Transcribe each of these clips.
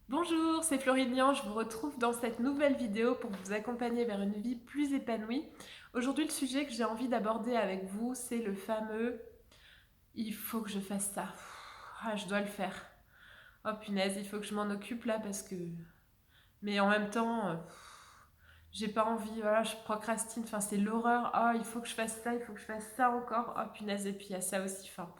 Bonjour, c'est Florine Nian, je vous retrouve dans cette nouvelle vidéo pour vous accompagner vers une vie plus épanouie. Aujourd'hui, le sujet que j'ai envie d'aborder avec vous, c'est le fameux «il faut que je fasse ça». Ah, je dois le faire. Oh punaise, il faut que je m'en occupe là parce que... Mais en même temps, j'ai pas envie, voilà, je procrastine, enfin c'est l'horreur. Ah, il faut que je fasse ça, il faut que je fasse ça encore. Oh punaise, et puis il y a ça aussi, enfin...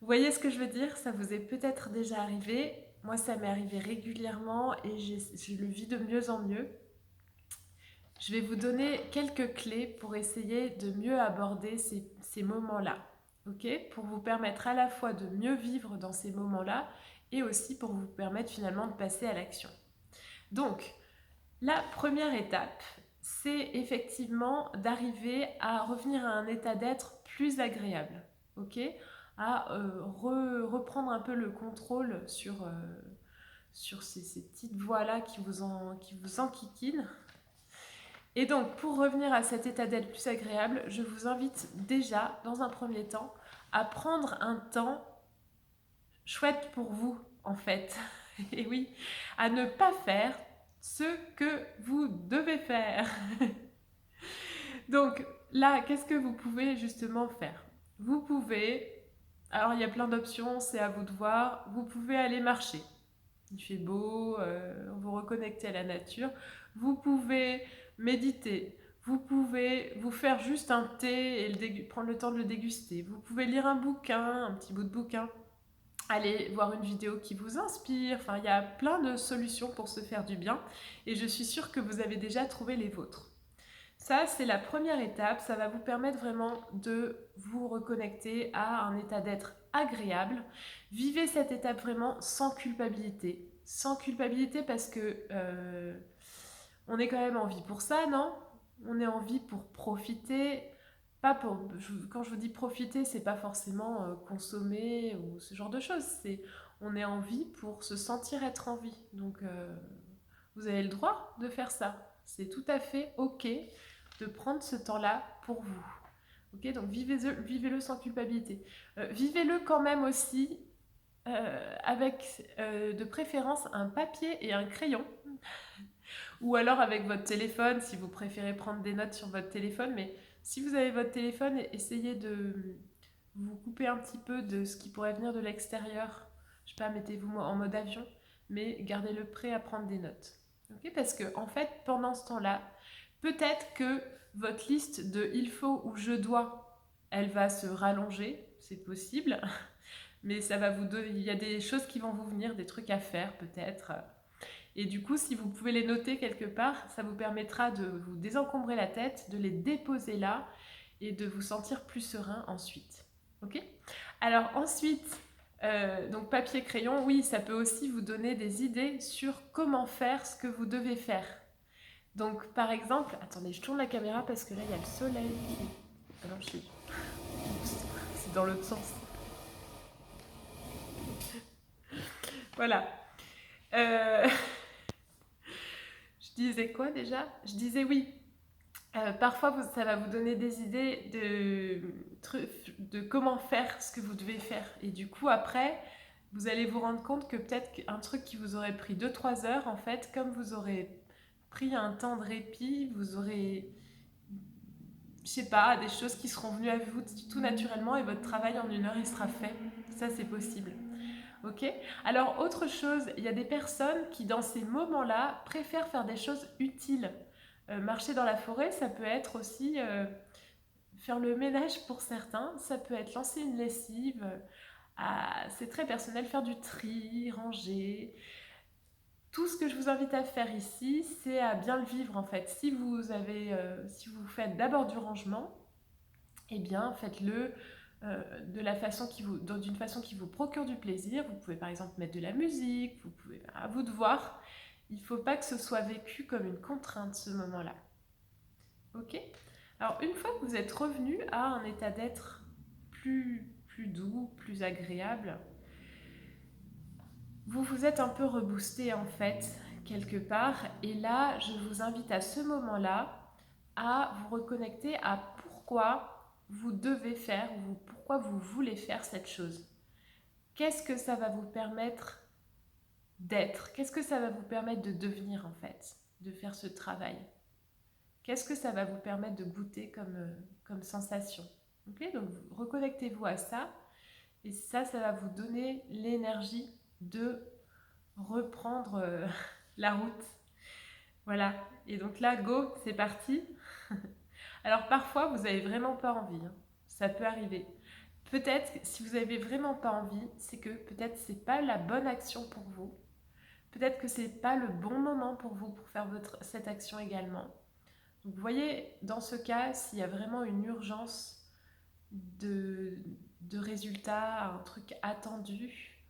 Vous voyez ce que je veux dire? Ça vous est peut-être déjà arrivé. Moi, ça m'est arrivé régulièrement et je le vis de mieux en mieux. Je vais vous donner quelques clés pour essayer de mieux aborder ces moments-là. Ok? Pour vous permettre à la fois de mieux vivre dans ces moments-là et aussi pour vous permettre finalement de passer à l'action. Donc, la première étape, c'est effectivement d'arriver à revenir à un état d'être plus agréable. Ok? À reprendre un peu le contrôle sur ces petites voix-là qui vous enquiquinent. Et donc, pour revenir à cet état d'être plus agréable, je vous invite déjà, dans un premier temps, à prendre un temps chouette pour vous, en fait. Et oui, à ne pas faire ce que vous devez faire. Donc là, qu'est-ce que vous pouvez justement faire? Vous pouvez, alors il y a plein d'options, c'est à vous de voir, vous pouvez aller marcher. Il fait beau, vous reconnectez à la nature. Vous pouvez méditer. Vous pouvez vous faire juste un thé et prendre le temps de le déguster. Vous pouvez lire un bouquin, un petit bout de bouquin. Aller voir une vidéo qui vous inspire. Enfin, il y a plein de solutions pour se faire du bien. Et je suis sûre que vous avez déjà trouvé les vôtres. Ça, c'est la première étape. Ça va vous permettre vraiment de vous reconnecter à un état d'être agréable. Vivez cette étape vraiment sans culpabilité. Sans culpabilité parce que on est quand même en vie pour ça, non? On est en vie pour profiter. Pas pour, quand je vous dis profiter, c'est pas forcément consommer ou ce genre de choses. C'est on est en vie pour se sentir être en vie. Donc vous avez le droit de faire ça. C'est tout à fait ok de prendre ce temps-là pour vous. Ok, donc vivez-le sans culpabilité. Vivez-le quand même aussi avec de préférence un papier et un crayon. Ou alors avec votre téléphone, si vous préférez prendre des notes sur votre téléphone. Mais si vous avez votre téléphone, essayez de vous couper un petit peu de ce qui pourrait venir de l'extérieur. Je sais pas, mettez-vous en mode avion, mais gardez-le prêt à prendre des notes. Okay, parce que en fait, pendant ce temps-là, peut-être que votre liste de il faut ou je dois, elle va se rallonger, c'est possible, mais ça va vous donner, il y a des choses qui vont vous venir, des trucs à faire peut-être. Et du coup, si vous pouvez les noter quelque part, ça vous permettra de vous désencombrer la tête, de les déposer là et de vous sentir plus serein ensuite. Ok? Alors ensuite, donc papier crayon, oui, ça peut aussi vous donner des idées sur comment faire ce que vous devez faire. Donc par exemple, attendez, je tourne la caméra parce que là il y a le soleil qui... Ah non, c'est dans l'autre sens. Voilà. Euh, je disais quoi déjà? Je disais oui. Parfois, ça va vous donner des idées de comment faire ce que vous devez faire. Et du coup, après, vous allez vous rendre compte que peut-être un truc qui vous aurait pris 2 3 heures, en fait, comme vous aurez pris un temps de répit, vous aurez, je sais pas, des choses qui seront venues à vous tout naturellement et votre travail en 1 heure, il sera fait. Ça, c'est possible. Ok? Alors, autre chose, il y a des personnes qui, dans ces moments-là, préfèrent faire des choses utiles. Marcher dans la forêt, ça peut être aussi faire le ménage pour certains, ça peut être lancer une lessive, c'est très personnel, faire du tri, ranger. Tout ce que je vous invite à faire ici, c'est à bien le vivre en fait. Si vous faites d'abord du rangement, eh bien faites-le d'une façon qui vous procure du plaisir. Vous pouvez par exemple mettre de la musique, à vous de voir. Il ne faut pas que ce soit vécu comme une contrainte ce moment-là. Ok? Alors une fois que vous êtes revenu à un état d'être plus doux, plus agréable, vous vous êtes un peu reboosté en fait, quelque part. Et là, je vous invite à ce moment-là à vous reconnecter à pourquoi vous devez faire ou pourquoi vous voulez faire cette chose. Qu'est-ce que ça va vous permettre d'être. Qu'est-ce que ça va vous permettre de devenir en fait, de faire ce travail? Qu'est-ce que ça va vous permettre de goûter comme sensation? Ok, donc reconnectez-vous à ça et ça va vous donner l'énergie de reprendre la route. Voilà, et donc là, go, c'est parti. Alors parfois, vous n'avez vraiment pas envie, hein. Ça peut arriver. Peut-être que si vous n'avez vraiment pas envie, c'est que peut-être c'est pas la bonne action pour vous. Peut-être que c'est pas le bon moment pour vous pour faire cette action également. Donc vous voyez, dans ce cas, s'il y a vraiment une urgence de, de résultats, un truc attendu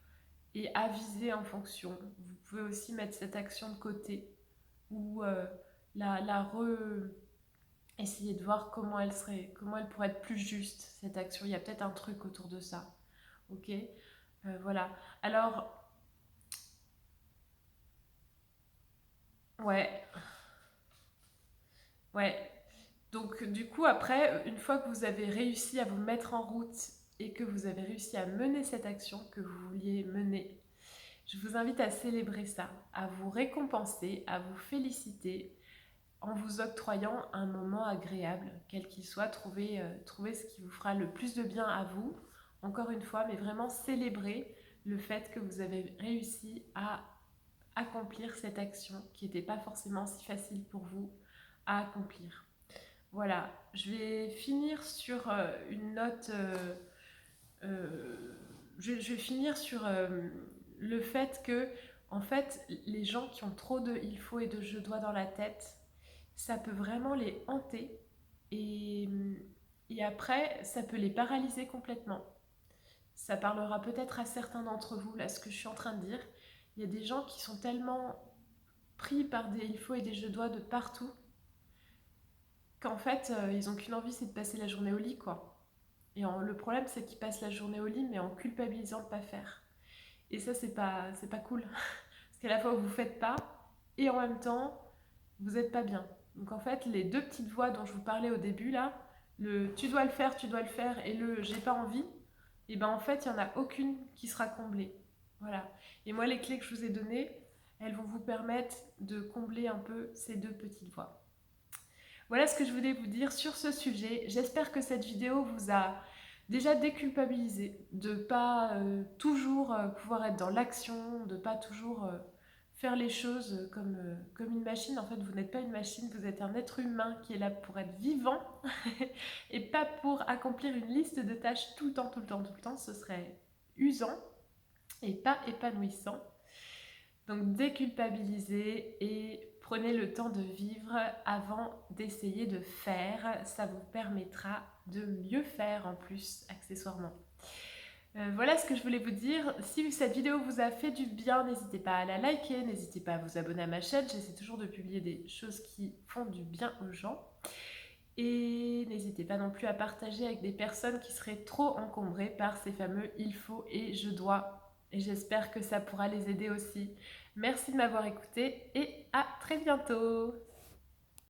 et avisé en fonction, vous pouvez aussi mettre cette action de côté ou essayer de voir comment elle pourrait être plus juste, cette action. Il y a peut-être un truc autour de ça. Ok. Voilà. Alors, ouais, ouais. Donc, du coup, après, une fois que vous avez réussi à vous mettre en route et que vous avez réussi à mener cette action que vous vouliez mener, je vous invite à célébrer ça, à vous récompenser, à vous féliciter en vous octroyant un moment agréable, quel qu'il soit. Trouvez ce qui vous fera le plus de bien à vous, encore une fois, mais vraiment célébrer le fait que vous avez réussi à accomplir cette action qui n'était pas forcément si facile pour vous à accomplir. Voilà, je vais finir sur une note. Je vais finir sur le fait que, en fait, les gens qui ont trop de il faut et de je dois dans la tête, ça peut vraiment les hanter et, et après, ça peut les paralyser complètement. Ça parlera peut-être à certains d'entre vous, là, ce que je suis en train de dire. Il y a des gens qui sont tellement pris par des il faut et des je dois de partout qu'en fait, ils n'ont qu'une envie, c'est de passer la journée au lit, quoi. Et le problème, c'est qu'ils passent la journée au lit, mais en culpabilisant de ne pas faire. Et ça, c'est pas cool. Parce qu'à la fois, vous ne faites pas, et en même temps, vous n'êtes pas bien. Donc en fait, les deux petites voix dont je vous parlais au début, là, le tu dois le faire, et le j'ai pas envie, et ben en fait, il n'y en a aucune qui sera comblée. Voilà. Et moi, les clés que je vous ai données, elles vont vous permettre de combler un peu ces deux petites voix. Voilà ce que je voulais vous dire sur ce sujet. J'espère que cette vidéo vous a déjà déculpabilisé de ne pas toujours pouvoir être dans l'action, de ne pas toujours faire les choses comme une machine. En fait, vous n'êtes pas une machine, vous êtes un être humain qui est là pour être vivant et pas pour accomplir une liste de tâches tout le temps, tout le temps, tout le temps. Ce serait usant et pas épanouissant. Donc déculpabilisez et prenez le temps de vivre avant d'essayer de faire. Ça vous permettra de mieux faire en plus, accessoirement. Voilà ce que je voulais vous dire. Si cette vidéo vous a fait du bien, n'hésitez pas à la liker, n'hésitez pas à vous abonner à ma chaîne. J'essaie toujours de publier des choses qui font du bien aux gens. Et n'hésitez pas non plus à partager avec des personnes qui seraient trop encombrées par ces fameux il faut et je dois. Et j'espère que ça pourra les aider aussi. Merci de m'avoir écouté et à très bientôt.